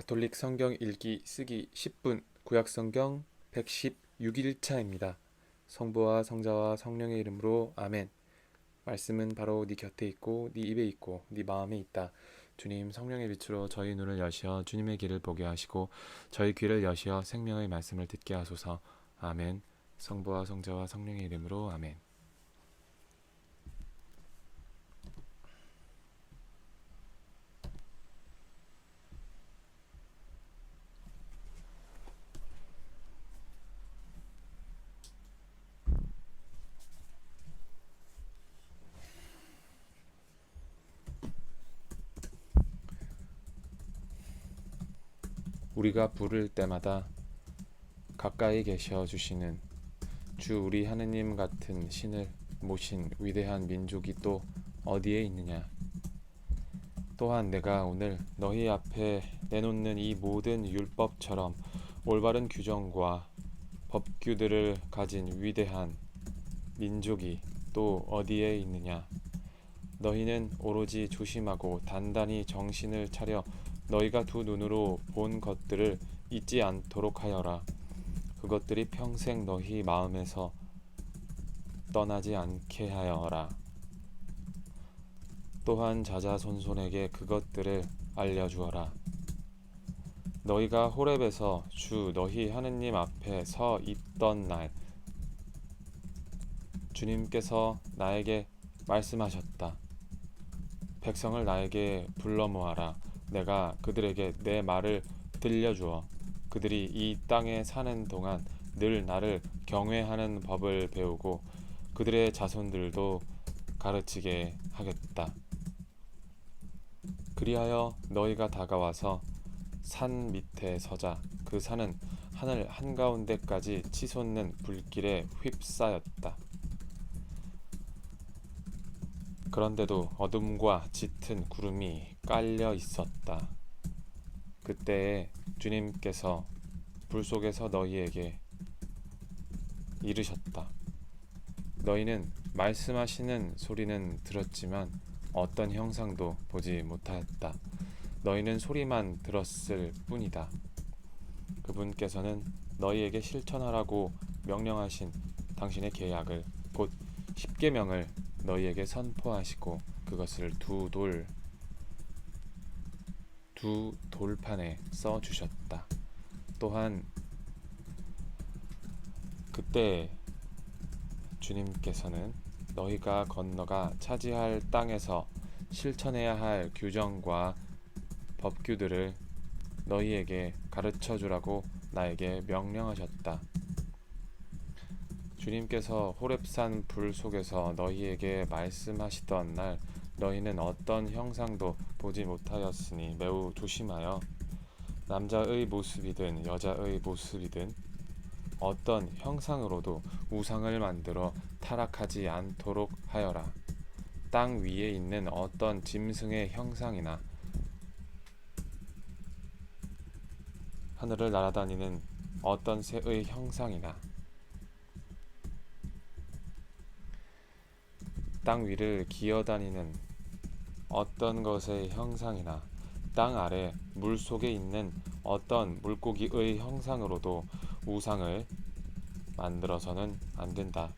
가톨릭 성경 읽기 쓰기 10분 구약 성경 116일차입니다. 성부와 성자와 성령의 이름으로 아멘. 말씀은 바로 네 곁에 있고 네 입에 있고 네 마음에 있다. 주님, 성령의 빛으로 저희 눈을 여시어 주님의 길을 보게 하시고 저희 귀를 여시어 생명의 말씀을 듣게 하소서. 아멘. 성부와 성자와 성령의 이름으로 아멘. 우리가 부를 때마다 가까이 계셔 주시는 주 우리 하느님 같은 신을 모신 위대한 민족이 또 어디에 있느냐. 또한 내가 오늘 너희 앞에 내놓는 이 모든 율법처럼 올바른 규정과 법규들을 가진 위대한 민족이 또 어디에 있느냐. 너희는 오로지 조심하고 단단히 정신을 차려 너희가 두 눈으로 본 것들을 잊지 않도록 하여라. 그것들이 평생 너희 마음에서 떠나지 않게 하여라. 또한 자자손손에게 그것들을 알려주어라. 너희가 호렙에서 주 너희 하느님 앞에 서 있던 날 주님께서 나에게 말씀하셨다. 백성을 나에게 불러 모아라. 내가 그들에게 내 말을 들려주어 그들이 이 땅에 사는 동안 늘 나를 경외하는 법을 배우고 그들의 자손들도 가르치게 하겠다. 그리하여 너희가 다가와서 산 밑에 서자. 그 산은 하늘 한가운데까지 치솟는 불길에 휩싸였다. 그런데도 어둠과 짙은 구름이 깔려 있었다. 그때에 주님께서 불 속에서 너희에게 이르셨다. 너희는 말씀하시는 소리는 들었지만 어떤 형상도 보지 못하였다. 너희는 소리만 들었을 뿐이다. 그분께서는 너희에게 실천하라고 명령하신 당신의 계약을 곧 십계명을 너희에게 선포하시고 그것을 두 돌판에 써 주셨다. 또한 그때 주님께서는 너희가 건너가 차지할 땅에서 실천해야 할 규정과 법규들을 너희에게 가르쳐 주라고 나에게 명령하셨다. 주님께서 호렙산 불 속에서 너희에게 말씀하시던 날 너희는 어떤 형상도 보지 못하였으니 매우 조심하여 남자의 모습이든 여자의 모습이든 어떤 형상으로도 우상을 만들어 타락하지 않도록 하여라. 땅 위에 있는 어떤 짐승의 형상이나 하늘을 날아다니는 어떤 새의 형상이나 땅 위를 기어다니는 어떤 것의 형상이나 땅 아래 물 속에 있는 어떤 물고기의 형상으로도 우상을 만들어서는 안 된다.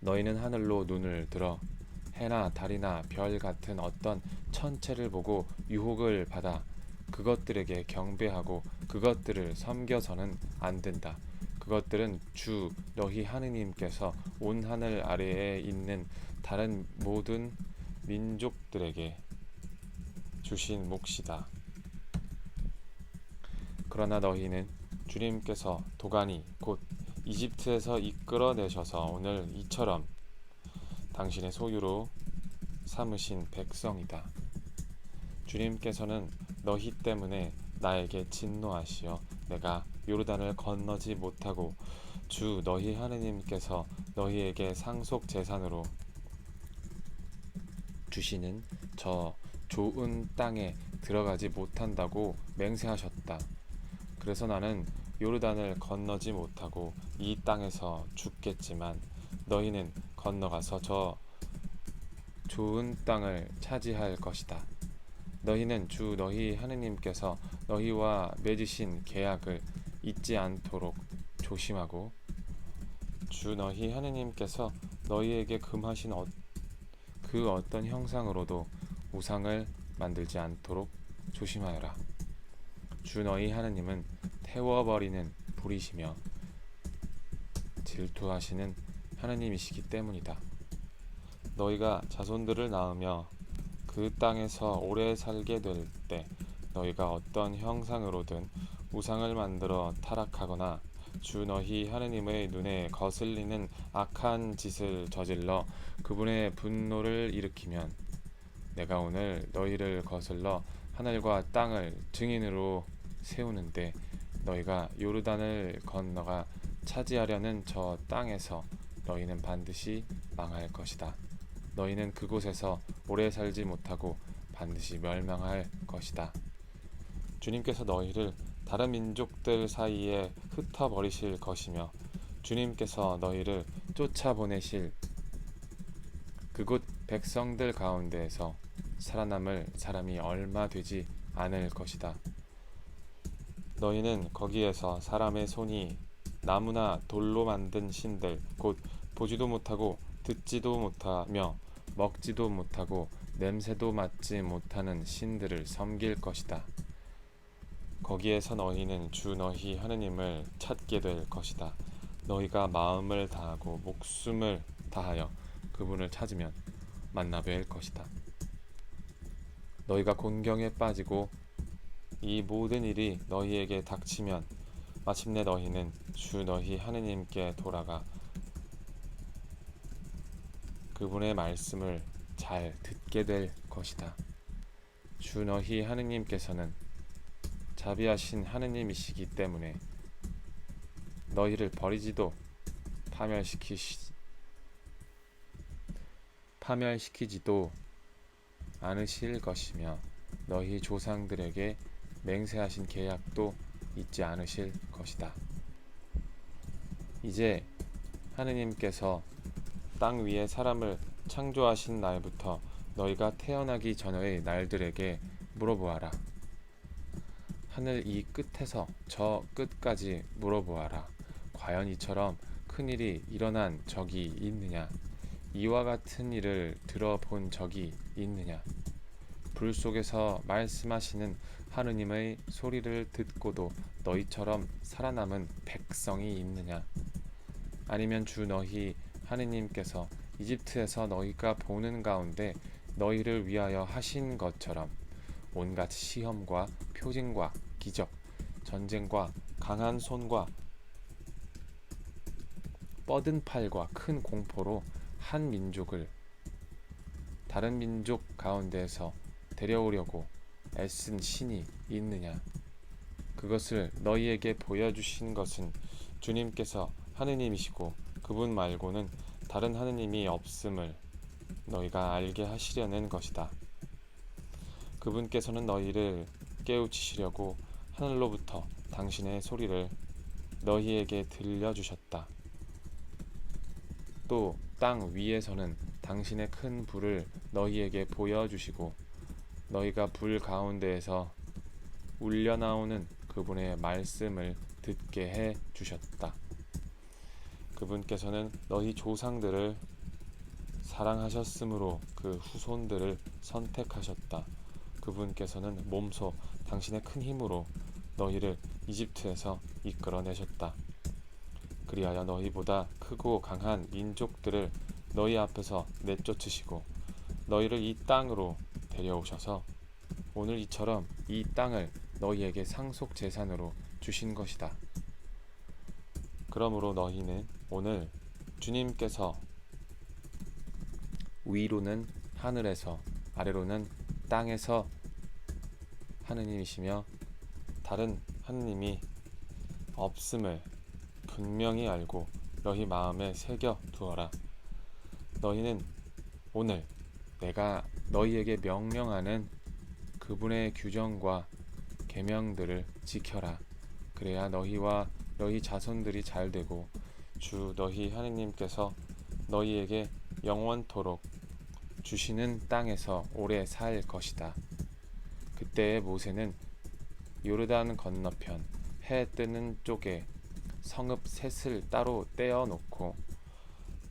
너희는 하늘로 눈을 들어 해나 달이나 별 같은 어떤 천체를 보고 유혹을 받아 그것들에게 경배하고 그것들을 섬겨서는 안 된다. 그것들은 주 너희 하느님께서 온 하늘 아래에 있는 다른 모든 민족들에게 주신 몫이다. 그러나 너희는 주님께서 도가니 곧 이집트에서 이끌어내셔서 오늘 이처럼 당신의 소유로 삼으신 백성이다. 주님께서는 너희 때문에 나에게 진노하시어 내가 요르단을 건너지 못하고 주 너희 하느님께서 너희에게 상속 재산으로 주시는 저 좋은 땅에 들어가지 못한다고 맹세하셨다. 그래서 나는 요르단을 건너지 못하고 이 땅에서 죽겠지만 너희는 건너가서 저 좋은 땅을 차지할 것이다. 너희는 주 너희 하느님께서 너희와 맺으신 계약을 잊지 않도록 조심하고 주 너희 하느님께서 너희에게 금하신 그 어떤 형상으로도 우상을 만들지 않도록 조심하여라. 주 너희 하느님은 태워버리는 불이시며 질투하시는 하느님이시기 때문이다. 너희가 자손들을 낳으며 그 땅에서 오래 살게 될 때 너희가 어떤 형상으로든 우상을 만들어 타락하거나 주 너희 하느님의 눈에 거슬리는 악한 짓을 저질러 그분의 분노를 일으키면 내가 오늘 너희를 거슬러 하늘과 땅을 증인으로 세우는데 너희가 요르단을 건너가 차지하려는 저 땅에서 너희는 반드시 망할 것이다. 너희는 그곳에서 오래 살지 못하고 반드시 멸망할 것이다. 주님께서 너희를 다른 민족들 사이에 흩어버리실 것이며 주님께서 너희를 쫓아보내실 그곳 백성들 가운데에서 살아남을 사람이 얼마 되지 않을 것이다. 너희는 거기에서 사람의 손이 나무나 돌로 만든 신들 곧 보지도 못하고 듣지도 못하며 먹지도 못하고 냄새도 맡지 못하는 신들을 섬길 것이다. 거기에서 너희는 주 너희 하느님을 찾게 될 것이다. 너희가 마음을 다하고 목숨을 다하여 그분을 찾으면 만나 뵐 것이다. 너희가 곤경에 빠지고 이 모든 일이 너희에게 닥치면 마침내 너희는 주 너희 하느님께 돌아가 그분의 말씀을 잘 듣게 될 것이다. 주 너희 하느님께서는 자비하신 하느님이시기 때문에 너희를 버리지도 파멸시키지도 않으실 것이며 너희 조상들에게 맹세하신 계약도 잊지 않으실 것이다. 이제 하느님께서 땅 위에 사람을 창조하신 날부터 너희가 태어나기 전의 날들에게 물어보아라. 하늘 이 끝에서 저 끝까지 물어보아라. 과연 이처럼 큰 일이 일어난 적이 있느냐? 이와 같은 일을 들어본 적이 있느냐? 불 속에서 말씀하시는 하느님의 소리를 듣고도 너희처럼 살아남은 백성이 있느냐? 아니면 주 너희 하느님께서 이집트에서 너희가 보는 가운데 너희를 위하여 하신 것처럼 온갖 시험과 표징과 기적, 전쟁과 강한 손과 뻗은 팔과 큰 공포로 한 민족을 다른 민족 가운데에서 데려오려고 애쓴 신이 있느냐? 그것을 너희에게 보여주신 것은 주님께서 하느님이시고 그분 말고는 다른 하느님이 없음을 너희가 알게 하시려는 것이다. 그분께서는 너희를 깨우치시려고 하늘로부터 당신의 소리를 너희에게 들려주셨다. 또 땅 위에서는 당신의 큰 불을 너희에게 보여주시고 너희가 불 가운데에서 울려나오는 그분의 말씀을 듣게 해 주셨다. 그분께서는 너희 조상들을 사랑하셨으므로 그 후손들을 선택하셨다. 그분께서는 몸소 당신의 큰 힘으로 너희를 이집트에서 이끌어내셨다. 그리하여 너희보다 크고 강한 민족들을 너희 앞에서 내쫓으시고 너희를 이 땅으로 데려오셔서 오늘 이처럼 이 땅을 너희에게 상속 재산으로 주신 것이다. 그러므로 너희는 오늘 주님께서 위로는 하늘에서 아래로는 땅에서 하느님이시며 다른 하느님이 없음을 분명히 알고 너희 마음에 새겨 두어라. 너희는 오늘 내가 너희에게 명령하는 그분의 규정과 계명들을 지켜라. 그래야 너희와 너희 자손들이 잘되고 주 너희 하느님께서 너희에게 영원토록 주시는 땅에서 오래 살 것이다. 그때 모세는 요르단 건너편 해 뜨는 쪽에 성읍 셋을 따로 떼어 놓고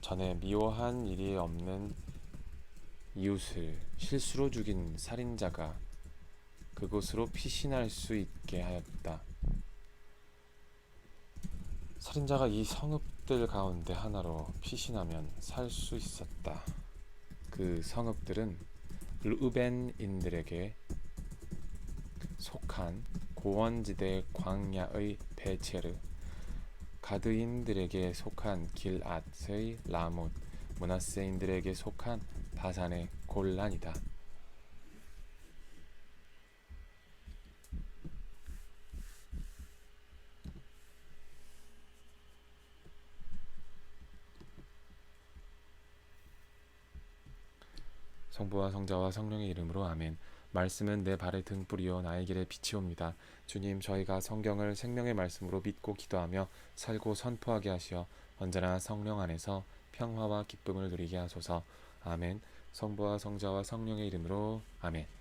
전에 미워한 일이 없는 이웃을 실수로 죽인 살인자가 그곳으로 피신할 수 있게 하였다. 살인자가 이 성읍들 가운데 하나로 피신하면 살 수 있었다. 그 성읍들은 르우벤인들에게 속한 고원지대 광야의 베체르, 가드인들에게 속한 길앗의 라못, 므낫세인들에게 속한 바산의 골란이다. 성부와 성자와 성령의 이름으로 아멘. 말씀은 내 발의 등불이요 나의 길에 빛이옵니다. 주님, 저희가 성경을 생명의 말씀으로 믿고 기도하며 살고 선포하게 하시어 언제나 성령 안에서 평화와 기쁨을 누리게 하소서. 아멘. 성부와 성자와 성령의 이름으로 아멘.